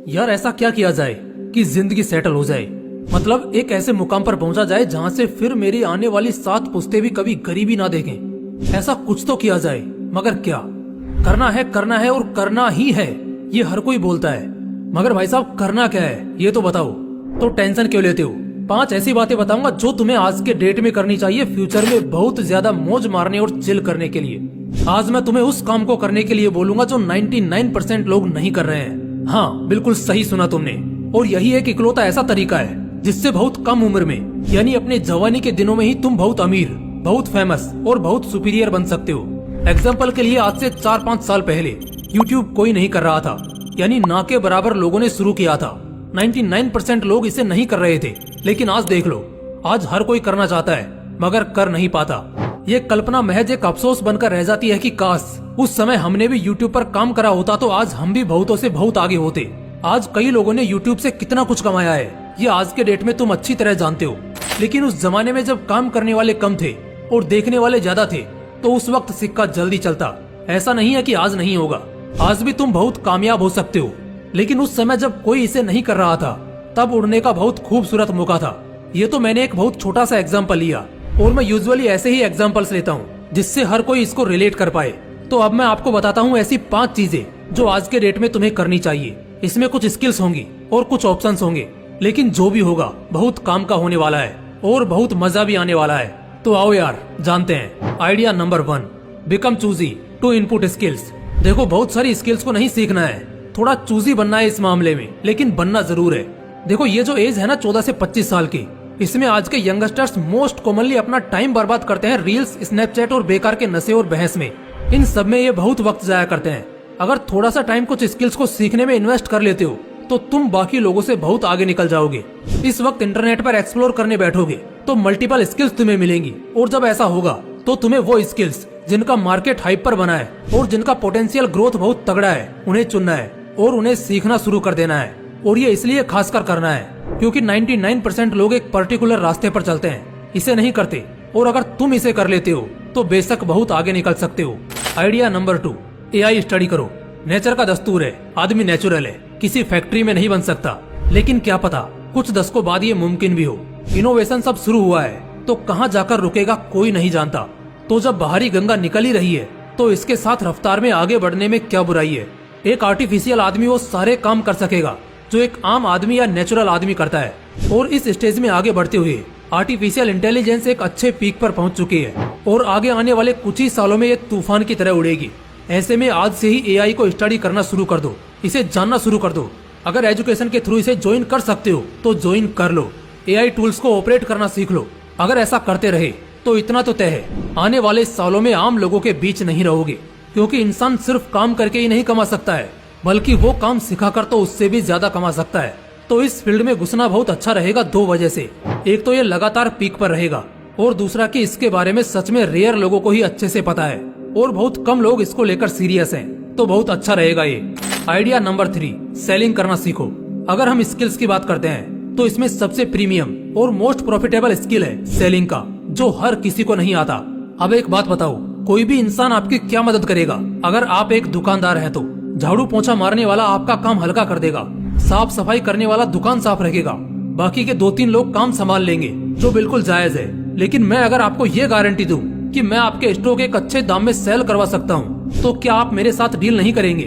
यार ऐसा क्या किया जाए कि जिंदगी सेटल हो जाए, मतलब एक ऐसे मुकाम पर पहुंचा जाए जहां से फिर मेरी आने वाली 7 पुश्ते भी कभी गरीबी ना देखें। ऐसा कुछ तो किया जाए, मगर क्या करना है और करना ही है, ये हर कोई बोलता है। मगर भाई साहब करना क्या है ये तो बताओ। तो टेंशन क्यों लेते हो? 5 ऐसी बातें बताऊंगा जो तुम्हें आज के डेट में करनी चाहिए फ्यूचर में बहुत ज्यादा मौज मारने और चिल करने के लिए। आज मैं तुम्हें उस काम को करने के लिए बोलूंगा जो 99% लोग नहीं कर रहे हैं। हाँ, बिल्कुल सही सुना तुमने। और यही एक इकलौता ऐसा तरीका है जिससे बहुत कम उम्र में, यानी अपने जवानी के दिनों में ही तुम बहुत अमीर, बहुत फेमस और बहुत सुपीरियर बन सकते हो। एग्जाम्पल के लिए आज से 4-5 साल पहले YouTube कोई नहीं कर रहा था, यानी ना के बराबर लोगों ने शुरू किया था। 99% लोग इसे नहीं कर रहे थे, लेकिन आज देख लो, आज हर कोई करना चाहता है मगर कर नहीं पाता। ये कल्पना महज एक अफसोस बनकर रह जाती है कि काश उस समय हमने भी YouTube पर काम करा होता तो आज हम भी बहुतों से बहुत आगे होते। आज कई लोगों ने YouTube से कितना कुछ कमाया है, ये आज के डेट में तुम अच्छी तरह जानते हो। लेकिन उस जमाने में जब काम करने वाले कम थे और देखने वाले ज्यादा थे, तो उस वक्त सिक्का जल्दी चलता। ऐसा नहीं है कि आज नहीं होगा, आज भी तुम बहुत कामयाब हो सकते हो। लेकिन उस समय जब कोई इसे नहीं कर रहा था, तब उड़ने का बहुत खूबसूरत मौका था। ये तो मैंने एक बहुत छोटा सा एग्जाम्पल लिया, और मैं यूजुअली ऐसे ही एग्जाम्पल्स लेता हूँ जिससे हर कोई इसको रिलेट कर पाए। तो अब मैं आपको बताता हूँ ऐसी 5 चीजें जो आज के डेट में तुम्हें करनी चाहिए। इसमें कुछ स्किल्स होंगी और कुछ ऑप्शंस होंगे, लेकिन जो भी होगा बहुत काम का होने वाला है और बहुत मजा भी आने वाला है। तो आओ यार जानते हैं। Idea number 1, become choosy to input skills. देखो, बहुत सारी स्किल्स को नहीं सीखना है, थोड़ा चूजी बनना है इस मामले में, लेकिन बनना जरूर है। देखो, ये जो एज है ना 14 से 25 साल की, इसमें आज के यंगस्टर्स मोस्ट कॉमनली अपना टाइम बर्बाद करते हैं रील्स, स्नैपचैट और बेकार के नशे और बहस में। इन सब में ये बहुत वक्त जाया करते हैं। अगर थोड़ा सा टाइम कुछ स्किल्स को सीखने में इन्वेस्ट कर लेते हो तो तुम बाकी लोगों से बहुत आगे निकल जाओगे। इस वक्त इंटरनेट पर एक्सप्लोर करने बैठोगे तो मल्टीपल स्किल्स तुम्हें मिलेंगी, और जब ऐसा होगा तो तुम्हें वो स्किल्स जिनका मार्केट हाइप पर बना है और जिनका पोटेंशियल ग्रोथ बहुत तगड़ा है, उन्हें चुनना है और उन्हें सीखना शुरू कर देना है। और ये इसलिए खासकर करना है क्योंकि 99% लोग एक पर्टिकुलर रास्ते पर चलते हैं, इसे नहीं करते। और अगर तुम इसे कर लेते हो तो बेशक बहुत आगे निकल सकते हो। आइडिया नंबर 2, AI स्टडी करो। नेचर का दस्तूर है, आदमी नेचुरल है, किसी फैक्ट्री में नहीं बन सकता। लेकिन क्या पता कुछ दशकों बाद ये मुमकिन भी हो। इनोवेशन सब शुरू हुआ है तो कहाँ जाकर रुकेगा कोई नहीं जानता। तो जब बाहरी गंगा निकल ही रही है तो इसके साथ रफ्तार में आगे बढ़ने में क्या बुराई है। एक आर्टिफिशियल आदमी वो सारे काम कर सकेगा जो एक आम आदमी या नेचुरल आदमी करता है। और इस स्टेज में आगे बढ़ते हुए आर्टिफिशियल इंटेलिजेंस एक अच्छे पीक पर पहुंच चुकी है और आगे आने वाले कुछ ही सालों में ये तूफान की तरह उड़ेगी। ऐसे में आज से ही AI को स्टडी करना शुरू कर दो, इसे जानना शुरू कर दो। अगर एजुकेशन के थ्रू इसे ज्वाइन कर सकते हो तो ज्वाइन कर लो, AI टूल्स को ऑपरेट करना सीख लो। अगर ऐसा करते रहे तो इतना तो तय है, आने वाले सालों में आम लोगों के बीच नहीं रहोगे। क्योंकि इंसान सिर्फ काम करके ही नहीं कमा सकता है, बल्कि वो काम सिखाकर तो उससे भी ज्यादा कमा सकता है। तो इस फील्ड में घुसना बहुत अच्छा रहेगा 2 वजह से। एक तो ये लगातार पीक पर रहेगा, और दूसरा कि इसके बारे में सच में रेयर लोगों को ही अच्छे से पता है और बहुत कम लोग इसको लेकर सीरियस हैं। तो बहुत अच्छा रहेगा ये। आइडिया नंबर 3, सेलिंग करना सीखो। अगर हम स्किल्स की बात करते हैं तो इसमें सबसे प्रीमियम और मोस्ट प्रॉफिटेबल स्किल है सेलिंग का, जो हर किसी को नहीं आता। अब एक बात बताओ, कोई भी इंसान आपकी क्या मदद करेगा? अगर आप एक दुकानदार हैं तो झाड़ू पोछा मारने वाला आपका काम हल्का कर देगा, साफ सफाई करने वाला दुकान साफ रखेगा, बाकी के 2-3 लोग काम संभाल लेंगे, जो बिल्कुल जायज है। लेकिन मैं अगर आपको ये गारंटी दूं कि मैं आपके स्टॉक एक अच्छे दाम में सेल करवा सकता हूं, तो क्या आप मेरे साथ डील नहीं करेंगे?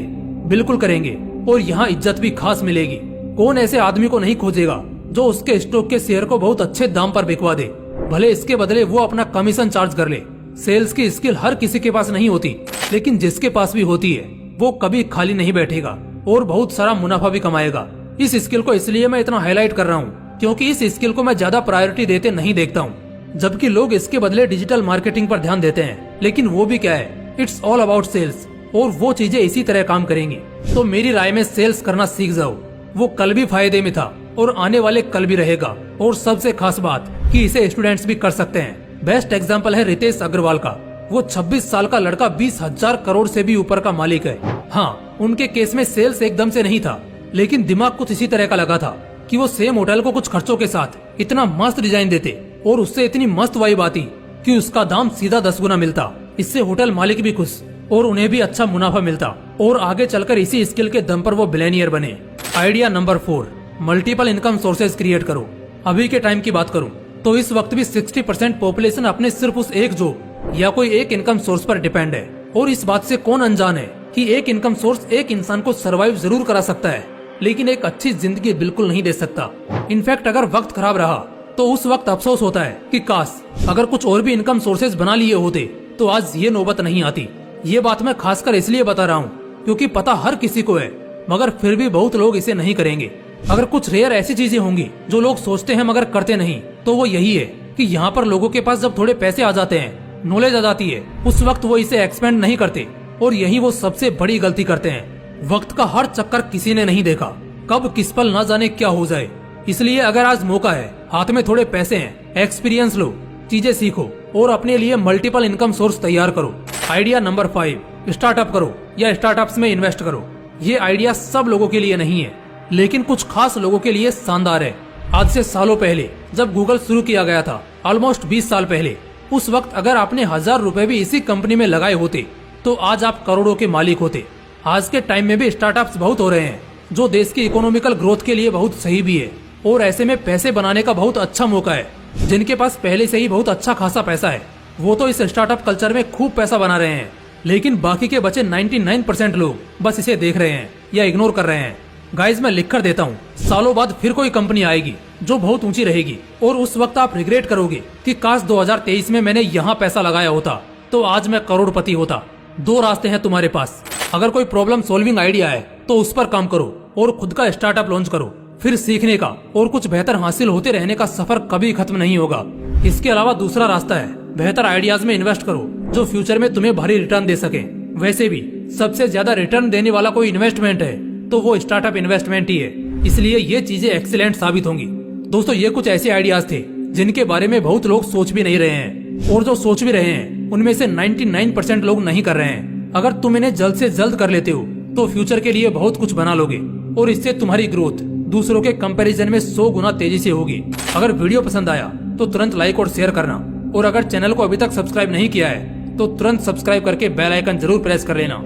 बिल्कुल करेंगे, और यहाँ इज्जत भी खास मिलेगी। कौन ऐसे आदमी को नहीं खोजेगा जो उसके स्टॉक के शेयर को बहुत अच्छे दाम पर बिकवा दे, भले इसके बदले वो अपना कमीशन चार्ज कर ले। सेल्स की स्किल हर किसी के पास नहीं होती, लेकिन जिसके पास भी होती है वो कभी खाली नहीं बैठेगा और बहुत सारा मुनाफा भी कमाएगा। इस स्किल को इसलिए मैं इतना हाईलाइट कर रहा हूँ क्योंकि इस स्किल को मैं ज्यादा प्रायोरिटी देते नहीं देखता हूँ, जबकि लोग इसके बदले डिजिटल मार्केटिंग पर ध्यान देते हैं। लेकिन वो भी क्या है, इट्स ऑल अबाउट सेल्स, और वो चीजें इसी तरह काम करेंगी। तो मेरी राय में सेल्स करना सीख जाओ। वो कल भी फायदे में था और आने वाले कल भी रहेगा। और सबसे खास बात कि इसे स्टूडेंट्स भी कर सकते हैं। बेस्ट एग्जाम्पल है रितेश अग्रवाल का। वो 26 साल का लड़का 20,000 करोड़ से भी ऊपर का मालिक है। हाँ, उनके केस में सेल्स एकदम से नहीं था, लेकिन दिमाग कुछ इसी तरह का लगा था कि वो सेम होटल को कुछ खर्चों के साथ इतना मस्त डिजाइन देते और उससे इतनी मस्त वाइब आती कि उसका दाम सीधा 10 गुना मिलता। इससे होटल मालिक भी खुश और उन्हें भी अच्छा मुनाफा मिलता और आगे चलकर इसी स्किल के दम पर वो बिलियनियर बने। Idea number 4, multiple income sources create करो। अभी के टाइम की बात करूं तो इस वक्त भी 60% पॉपुलेशन अपने सिर्फ उस एक जॉब या कोई एक इनकम सोर्स पर डिपेंड है। और इस बात से कौन अनजान है कि एक इनकम सोर्स एक इंसान को सरवाइव जरूर करा सकता है, लेकिन एक अच्छी जिंदगी बिल्कुल नहीं दे सकता। इनफैक्ट अगर वक्त खराब रहा तो उस वक्त अफसोस होता है कि काश अगर कुछ और भी इनकम सोर्सेज बना लिए होते तो आज ये नौबत नहीं आती। ये बात मैं खासकर इसलिए बता रहा हूँ क्योंकि पता हर किसी को है, मगर फिर भी बहुत लोग इसे नहीं करेंगे। अगर कुछ रेयर ऐसी चीजें होंगी जो लोग सोचते हैं मगर करते नहीं, तो वो यही है कि यहाँ पर लोगों के पास जब थोड़े पैसे आ जाते हैं, नॉलेज आ जाती है, उस वक्त वो इसे एक्सपेंड नहीं करते और यही वो सबसे बड़ी गलती करते हैं। वक्त का हर चक्कर किसी ने नहीं देखा, कब किस पल ना जाने क्या हो जाए। इसलिए अगर आज मौका है, हाथ में थोड़े पैसे हैं, एक्सपीरियंस लो, चीजें सीखो और अपने लिए मल्टीपल इनकम सोर्स तैयार करो। आइडिया नंबर 5, स्टार्टअप करो या स्टार्टअप्स में इन्वेस्ट करो। ये आइडिया सब लोगों के लिए नहीं है, लेकिन कुछ खास लोगों के लिए शानदार है। आज से सालों पहले जब गूगल शुरू किया गया था, ऑलमोस्ट 20 साल पहले, उस वक्त अगर आपने 1000 रुपए भी इसी कंपनी में लगाए होते तो आज आप करोड़ों के मालिक होते। आज के टाइम में भी स्टार्टअप्स बहुत हो रहे हैं जो देश की इकोनॉमिकल ग्रोथ के लिए बहुत सही भी है और ऐसे में पैसे बनाने का बहुत अच्छा मौका है। जिनके पास पहले से ही बहुत अच्छा खासा पैसा है वो तो इस स्टार्टअप कल्चर में खूब पैसा बना रहे हैं, लेकिन बाकी के बचे 99% लोग बस इसे देख रहे हैं या इग्नोर कर रहे हैं। गाइज मैं लिख कर देता हूँ, सालों बाद फिर कोई कंपनी आएगी जो बहुत ऊंची रहेगी और उस वक्त आप रिग्रेट करोगे कि काश 2023 में मैंने यहाँ पैसा लगाया होता तो आज मैं करोड़पति होता। 2 रास्ते हैं तुम्हारे पास। अगर कोई प्रॉब्लम सॉल्विंग आइडिया है तो उस पर काम करो और खुद का स्टार्टअप लॉन्च करो। फिर सीखने का और कुछ बेहतर हासिल होते रहने का सफर कभी खत्म नहीं होगा। इसके अलावा दूसरा रास्ता है, बेहतर आइडियाज में इन्वेस्ट करो जो फ्यूचर में तुम्हें भारी रिटर्न दे सके। वैसे भी सबसे ज्यादा रिटर्न देने वाला कोई इन्वेस्टमेंट है तो वो स्टार्टअप इन्वेस्टमेंट ही है, इसलिए ये चीजें एक्सीलेंट साबित होंगी। दोस्तों ये कुछ ऐसे आइडियाज थे जिनके बारे में बहुत लोग सोच भी नहीं रहे हैं और जो सोच भी रहे हैं उनमें से 99% लोग नहीं कर रहे हैं। अगर तुम इन्हें जल्द से जल्द कर लेते हो तो फ्यूचर के लिए बहुत कुछ बना लोगे और इससे तुम्हारी ग्रोथ दूसरों के कंपैरिजन में 100 गुना तेजी से होगी। अगर वीडियो पसंद आया तो तुरंत लाइक और शेयर करना और अगर चैनल को अभी तक सब्सक्राइब नहीं किया है तो तुरंत सब्सक्राइब करके बेल आइकन जरूर प्रेस कर लेना।